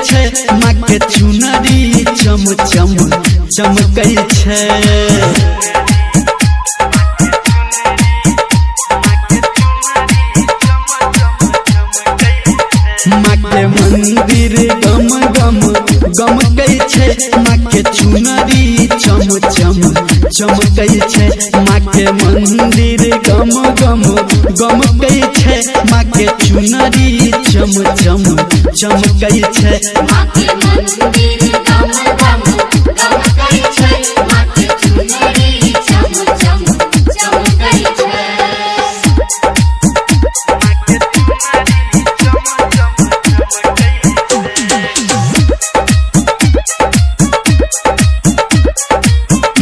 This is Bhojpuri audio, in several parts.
छै माँ के चुनरी चम चम चमकै छै। माँ के मंदिर गम गम गमकै छै माँ के चुनरी चम चम चमकै छै। माँ के मंदिर गम गम गमकै छै माँ के चुनरी चम चम चमकै छै। माँ के मंदिर गम गम गमकै छै माँ के चुनरी चम चम चमकै छै।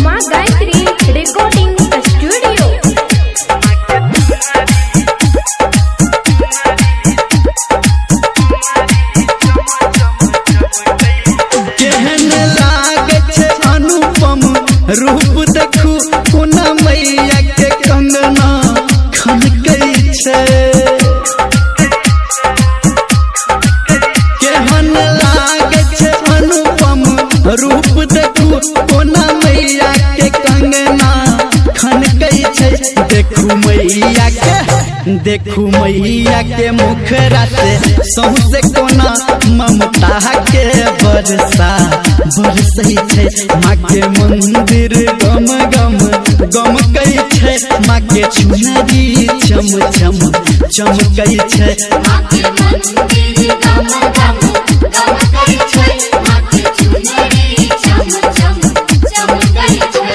माँ गायत्री रिकॉर्डिंग स्टूडियो। केहन लागे छै अनुपम रूप देखू कोना मैया के कंगना खनकै छै। केहन लागे छै अनुपम रूप देखू कोना मैया के कंगना खनकै छै। देखू मैया के मुखरा से सौंसे कोना ममता के बरसा बरसै छै। माँ के मंदिर गम गम गमकै छै माँ के चुनरी चम चम चमकै छै। माँ के मंदिर गम गम गमकै छै माँ के चुनरी चम चम चमकै छै।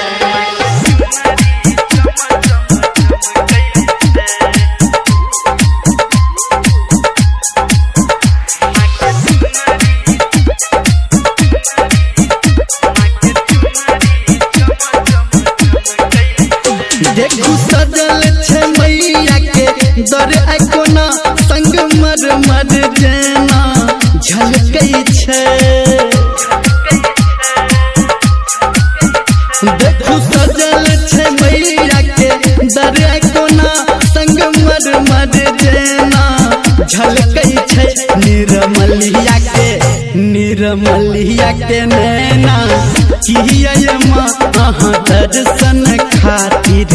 देखू सजल छै मैया के दर कोना संगमर मर जेना झलकै छै। देखू सजल छै मैया के दर कोना संगमर मर जेना झलकै छै। निर्मलिया के नैना किया माँ अहाँ दर्शन खातिर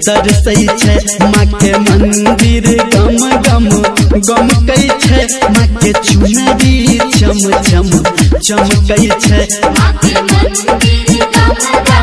तरसै छै। माँ के मंदिर गम गम गमकै छै माँ के चुनरी चम चम चमकै छै। माँ के मंदिर गम गम